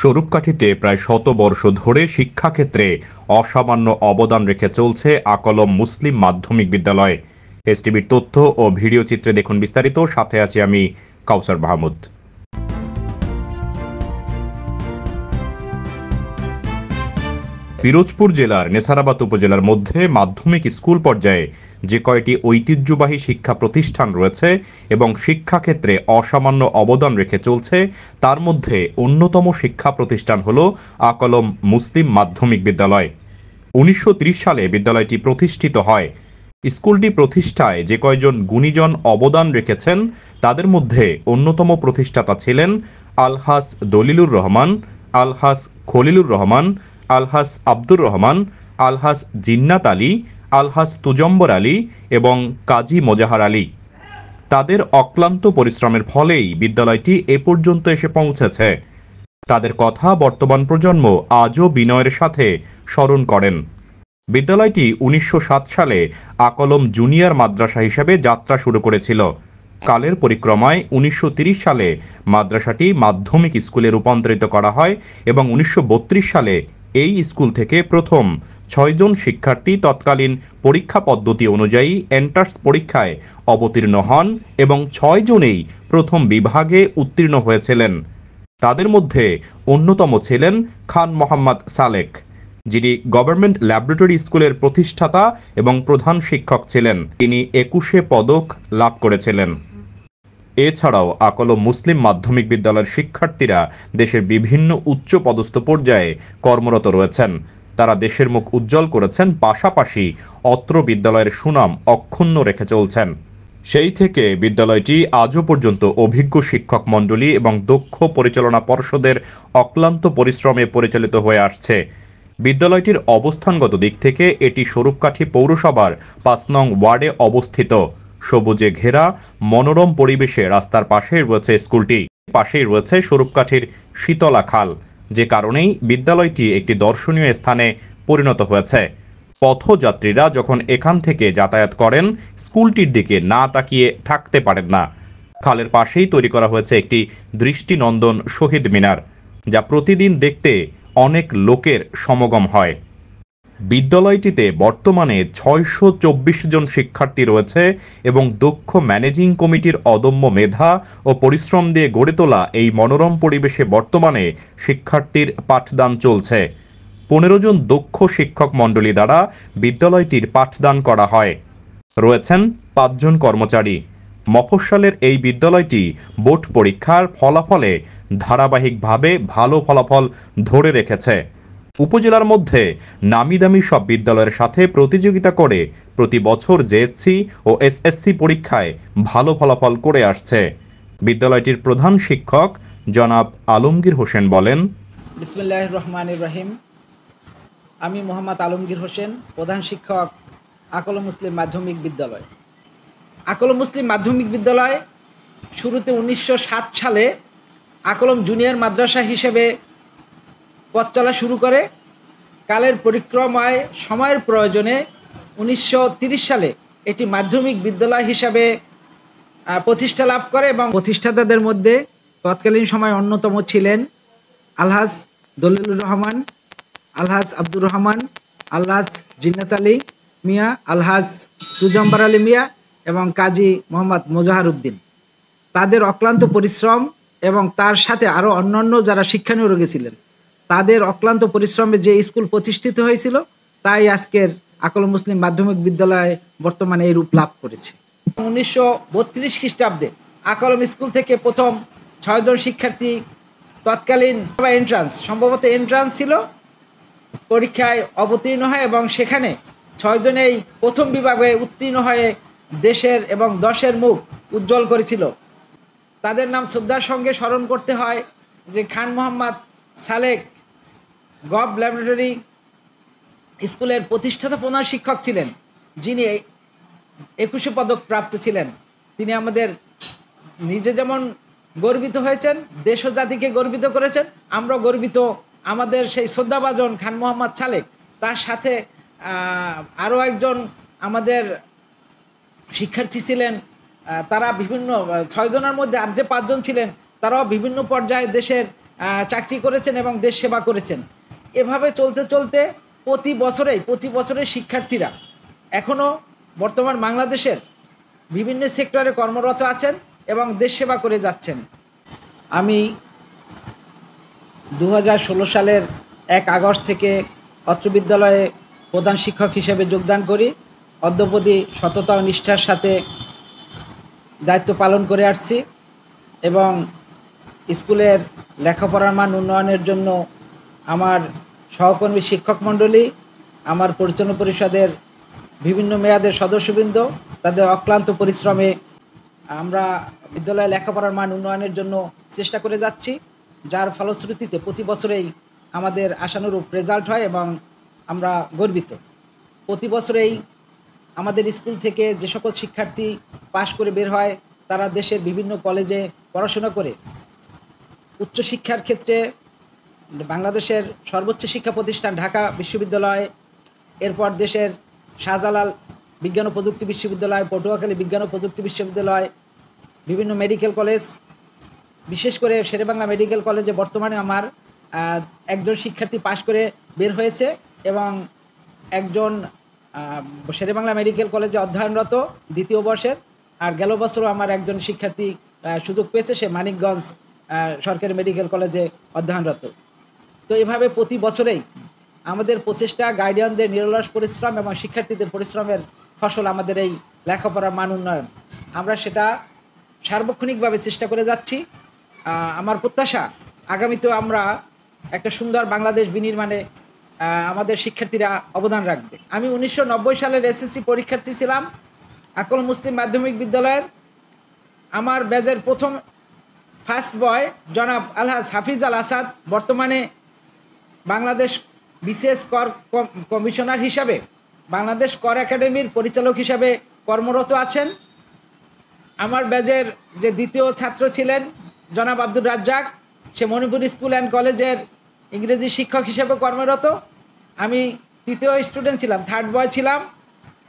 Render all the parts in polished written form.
স্বরূপকাঠিতে প্রায় শতবর্ষ ধরে শিক্ষাক্ষেত্রে অসামান্য অবদান রেখে চলছে আকলম মুসলিম মাধ্যমিক বিদ্যালয়। এসটিভির তথ্য ও ভিডিও চিত্রে দেখুন বিস্তারিত। সাথে আছি আমি কাউসার মাহমুদ। পিরোজপুর জেলার নেসারাবাদ উপজেলার মধ্যে মাধ্যমিক স্কুল পর্যায়ে যে কয়টি ঐতিহ্যবাহী শিক্ষা প্রতিষ্ঠান রয়েছে এবং শিক্ষাক্ষেত্রে অসামান্য অবদান রেখে চলছে, তার মধ্যে অন্যতম শিক্ষা প্রতিষ্ঠান হল আকলম মুসলিম মাধ্যমিক বিদ্যালয়। ১৯৩০ সালে বিদ্যালয়টি প্রতিষ্ঠিত হয়। স্কুলটি প্রতিষ্ঠায় যে কয়জন গুণীজন অবদান রেখেছেন তাদের মধ্যে অন্যতম প্রতিষ্ঠাতা ছিলেন আলহাস দলিলুর রহমান, আলহাস খলিলুর রহমান, আলহাস আব্দুর রহমান, আলহাস জিন্নাত আলী, আলহাস তুজম্বর আলী এবং কাজী মোজাহার আলী। তাদের অক্লান্ত পরিশ্রমের ফলেই বিদ্যালয়টি এ পর্যন্ত এসে পৌঁছেছে। তাদের কথা বর্তমান প্রজন্ম আজও বিনয়ের সাথে স্মরণ করেন। বিদ্যালয়টি ১৯০৭ সালে আকলম জুনিয়র মাদ্রাসা হিসেবে যাত্রা শুরু করেছিল। কালের পরিক্রমায় ১৯৩০ সালে মাদ্রাসাটি মাধ্যমিক স্কুলে রূপান্তরিত করা হয় এবং ১৯৩২ সালে এই স্কুল থেকে প্রথম ৬ জন শিক্ষার্থী তৎকালীন পরীক্ষা পদ্ধতি অনুযায়ী এন্ট্রান্স পরীক্ষায় অবতীর্ণ হন এবং ৬ জনেই প্রথম বিভাগে উত্তীর্ণ হয়েছিলেন। তাদের মধ্যে অন্যতম ছিলেন খান মোহাম্মদ সালেক, যিনি গভর্নমেন্ট ল্যাবরেটরি স্কুলের প্রতিষ্ঠাতা এবং প্রধান শিক্ষক ছিলেন। তিনি ২১ পদক লাভ করেছিলেন। এছাড়াও আকলম মুসলিম মাধ্যমিক বিদ্যালয়ের শিক্ষার্থীরা দেশের বিভিন্ন উচ্চ পদস্থ পর্যায়ে কর্মরত রয়েছেন। তারা দেশের মুখ উজ্জ্বল করেছেন, পাশাপাশি অত্র বিদ্যালয়ের সুনাম অক্ষুণ্ণ রেখে চলছেন। সেই থেকে বিদ্যালয়টি আজও পর্যন্ত অভিজ্ঞ শিক্ষক মণ্ডলী এবং দক্ষ পরিচালনা পর্ষদের অক্লান্ত পরিশ্রমে পরিচালিত হয়ে আসছে। বিদ্যালয়টির অবস্থানগত দিক থেকে এটি স্বরূপকাঠি পৌরসভার ৫ নং ওয়ার্ডে অবস্থিত। সবুজে ঘেরা মনোরম পরিবেশে রাস্তার পাশেই রয়েছে স্কুলটি। পাশেই রয়েছে স্বরূপকাঠির শীতলা খাল, যে কারণেই বিদ্যালয়টি একটি দর্শনীয় স্থানে পরিণত হয়েছে। পথযাত্রীরা যখন এখান থেকে যাতায়াত করেন, স্কুলটির দিকে না তাকিয়ে থাকতে পারেন না। খালের পাশেই তৈরি করা হয়েছে একটি দৃষ্টিনন্দন শহীদ মিনার, যা প্রতিদিন দেখতে অনেক লোকের সমাগম হয়। বিদ্যালয়টিতে বর্তমানে ৬২৪ জন শিক্ষার্থী রয়েছে এবং দক্ষ ম্যানেজিং কমিটির অদম্য মেধা ও পরিশ্রম দিয়ে গড়ে তোলা এই মনোরম পরিবেশে বর্তমানে শিক্ষার্থীর পাঠদান চলছে। ১৫ জন দক্ষ শিক্ষক মণ্ডলী দ্বারা বিদ্যালয়টির পাঠদান করা হয়। রয়েছেন ৫ জন কর্মচারী। মফস্বলের এই বিদ্যালয়টি বোর্ড পরীক্ষার ফলাফলে ধারাবাহিকভাবে ভালো ফলাফল ধরে রেখেছে। উপজেলার মধ্যে নামিদামি সব বিদ্যালয়ের সাথে প্রতিযোগিতা করে প্রতি বছর জেএসসি ও এসএসসি পরীক্ষায় ভালো ফলাফল করে আসছে। বিদ্যালয়টির প্রধান শিক্ষক জনাব আলমগীর হোসেন বলেন, বিসমিল্লাহির রহমানির রহিম। আমি মোহাম্মদ আলমগীর হোসেন, প্রধান শিক্ষক আকলম মুসলিম মাধ্যমিক বিদ্যালয়। আকলম মুসলিম মাধ্যমিক বিদ্যালয় শুরুতে ১৯০৭ সালে আকলম জুনিয়র মাদ্রাসা হিসেবে পথ চলা শুরু করে। কালের পরিক্রমায় সময়ের প্রয়োজনে ১৯৩০ সালে এটি মাধ্যমিক বিদ্যালয় হিসাবে প্রতিষ্ঠা লাভ করে এবং প্রতিষ্ঠাতাদের মধ্যে তৎকালীন সময় অন্যতম ছিলেন আলহাস দলিলুর রহমান, আলহাস আব্দুর রহমান, আলহাস জিন্নাত আলী মিয়া, আলহাস তুজম্বর আলী মিয়া এবং কাজী মোহাম্মদ মোজাহার উদ্দিন। তাদের অক্লান্ত পরিশ্রম এবং তার সাথে আরও অন্যান্য যারা শিক্ষানুরাগী ছিলেন, তাদের অক্লান্ত পরিশ্রমে যে স্কুল প্রতিষ্ঠিত হয়েছিল, তাই আজকের আকলম মুসলিম মাধ্যমিক বিদ্যালয় বর্তমানে এই রূপ লাভ করেছে। ১৯৩২ খ্রিস্টাব্দে আকলম স্কুল থেকে প্রথম ৬ জন শিক্ষার্থী তৎকালীন সম্ভবত এন্ট্রান্স ছিল, পরীক্ষায় অবতীর্ণ হয় এবং সেখানে ৬ জনেই প্রথম বিভাগে উত্তীর্ণ হয়ে দেশের এবং দশের মুখ উজ্জ্বল করেছিল। তাদের নাম শ্রদ্ধার সঙ্গে স্মরণ করতে হয় যে খান মোহাম্মদ সালেক গভ ল্যাবরেটরি স্কুলের প্রতিষ্ঠাতা প্রধান শিক্ষক ছিলেন, যিনি ২১ পদক প্রাপ্ত ছিলেন। তিনি আমাদের নিজে যেমন গর্বিত হয়েছেন, দেশ ও জাতিকে গর্বিত করেছেন। আমরা গর্বিত আমাদের সেই শ্রদ্ধাভাজন খান মোহাম্মদ সালেক, তার সাথে আরও একজন আমাদের শিক্ষার্থী ছিলেন। তারা বিভিন্ন ৬ জনের মধ্যে আর যে ৫ জন ছিলেন, তারাও বিভিন্ন পর্যায়ে দেশের চাকরি করেছেন এবং দেশ সেবা করেছেন। এভাবে চলতে চলতে প্রতি বছরে শিক্ষার্থীরা এখনও বর্তমান বাংলাদেশের বিভিন্ন সেক্টরে কর্মরত আছেন এবং দেশ সেবা করে যাচ্ছেন। আমি 2016 সালের 1 আগস্ট থেকে অত্র বিদ্যালয়ে প্রধান শিক্ষক হিসেবে যোগদান করি। অদ্যাবধি সততা ও নিষ্ঠার সাথে দায়িত্ব পালন করে আসছি এবং স্কুলের লেখাপড়ার মান উন্নয়নের জন্য আমার সহকর্মী শিক্ষক মণ্ডলী, আমার পরিচালনা পরিষদের বিভিন্ন মেয়াদের সদস্যবৃন্দ, তাদের অক্লান্ত পরিশ্রমে আমরা বিদ্যালয়ে লেখাপড়ার মান উন্নয়নের জন্য চেষ্টা করে যাচ্ছি, যার ফলশ্রুতিতে প্রতি বছরেই আমাদের আশানুরূপ রেজাল্ট হয় এবং আমরা গর্বিত। প্রতি বছরেই আমাদের স্কুল থেকে যে সকল শিক্ষার্থী পাশ করে বের হয় তারা দেশের বিভিন্ন কলেজে পড়াশোনা করে উচ্চশিক্ষার ক্ষেত্রে বাংলাদেশের সর্বোচ্চ শিক্ষা প্রতিষ্ঠান ঢাকা বিশ্ববিদ্যালয়, এরপর দেশের শাহজালাল বিজ্ঞান ও প্রযুক্তি বিশ্ববিদ্যালয়, পটুয়াখালী বিজ্ঞান ও প্রযুক্তি বিশ্ববিদ্যালয়, বিভিন্ন মেডিকেল কলেজ, বিশেষ করে শেরেবাংলা মেডিকেল কলেজে বর্তমানে আমার একজন শিক্ষার্থী পাশ করে বের হয়েছে এবং একজন শেরেবাংলা মেডিকেল কলেজে অধ্যয়নরত 2য় বর্ষের, আর গেল বছরও আমার একজন শিক্ষার্থী সুযোগ পেয়েছে, সে মানিকগঞ্জ সরকারি মেডিকেল কলেজে অধ্যয়নরত। তো এভাবে প্রতি বছরেই আমাদের প্রচেষ্টা, গার্ডিয়ানদের নিরলস পরিশ্রম এবং শিক্ষার্থীদের পরিশ্রমের ফসল আমাদের এই লেখাপড়ার মান উন্নয়ন। আমরা সেটা সার্বক্ষণিকভাবে চেষ্টা করে যাচ্ছি। আমার প্রত্যাশা আগামীতেও আমরা একটা সুন্দর বাংলাদেশ বিনির্মাণে আমাদের শিক্ষার্থীরা অবদান রাখবে। আমি 1990 সালের এসএসসি পরীক্ষার্থী ছিলাম আকল মুসলিম মাধ্যমিক বিদ্যালয়ের। আমার ব্যাচের প্রথম ফার্স্ট বয় জনাব আলহাজ হাফিজ আল আসাদ বর্তমানে বাংলাদেশ বিশেষ কর কমিশনার হিসাবে বাংলাদেশ কর একাডেমির পরিচালক হিসাবে কর্মরত আছেন। আমার ব্যাচের যে 2য় ছাত্র ছিলেন জনাব আব্দুর রাজ্জাক, সে মণিপুর স্কুল অ্যান্ড কলেজের ইংরেজি শিক্ষক হিসেবে কর্মরত। আমি 3য় স্টুডেন্ট ছিলাম, থার্ড বয় ছিলাম।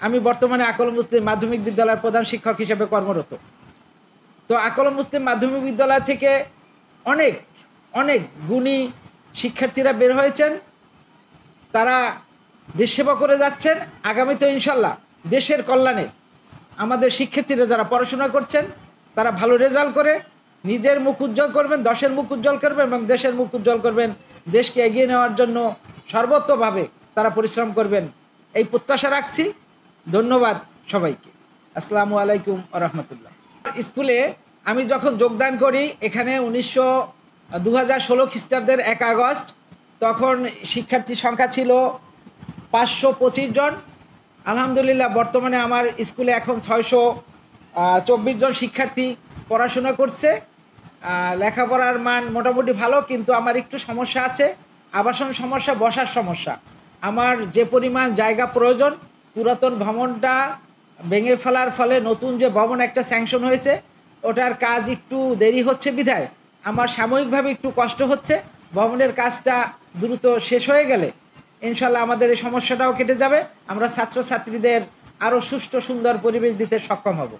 আমি বর্তমানে আকল মুসলিম মাধ্যমিক বিদ্যালয়ের প্রধান শিক্ষক হিসেবে কর্মরত। তো আকল মুসলিম মাধ্যমিক বিদ্যালয় থেকে অনেক অনেক গুণী শিক্ষার্থীরা বের হয়েছেন, তারা দেশ সেবা করে যাচ্ছেন। আগামীতে ইনশাল্লাহ দেশের কল্যাণে আমাদের শিক্ষার্থীরা যারা পড়াশোনা করছেন তারা ভালো রেজাল্ট করে নিজের মুখ উজ্জ্বল করবেন, দশের মুখ উজ্জ্বল করবেন এবং দেশের মুখ উজ্জ্বল করবেন। দেশকে এগিয়ে নেওয়ার জন্য সর্বতোভাবে তারা পরিশ্রম করবেন, এই প্রত্যাশা রাখছি। ধন্যবাদ সবাইকে। আসসালামু আলাইকুম ওয়া রাহমাতুল্লাহ। স্কুলে আমি যখন যোগদান করি এখানে 2016 খ্রিস্টাব্দের 1 আগস্ট, তখন শিক্ষার্থী সংখ্যা ছিল 525 জন। আলহামদুলিল্লাহ বর্তমানে আমার স্কুলে এখন 624 জন শিক্ষার্থী পড়াশোনা করছে। লেখাপড়ার মান মোটামুটি ভালো, কিন্তু আমার একটু সমস্যা আছে, আবাসন সমস্যা, বসার সমস্যা। আমার যে পরিমাণ জায়গা প্রয়োজন, পুরাতন ভবনটা ভেঙে ফেলার ফলে নতুন যে ভবন একটা স্যাংশন হয়েছে ওটার কাজ একটু দেরি হচ্ছে বিধায় আমার সাময়িকভাবে একটু কষ্ট হচ্ছে। ভবনের কাজটা দ্রুত শেষ হয়ে গেলে ইনশাল্লাহ আমাদের এই সমস্যাটাও কেটে যাবে, আমরা ছাত্রছাত্রীদের আরও সুষ্ঠু সুন্দর পরিবেশ দিতে সক্ষম হব।